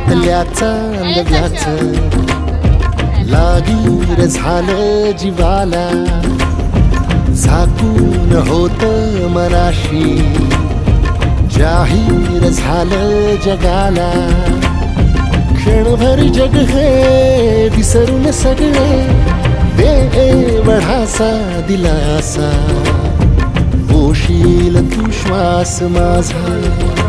आतल्या चांदण्याच लागीर झालं जीवाला, झाकून होत मनाशी जाहीर झालं जगाला. क्षणभर जग हे विसरून सगळे दे वढासा दिलासा, पोशील तू श्वास माझा.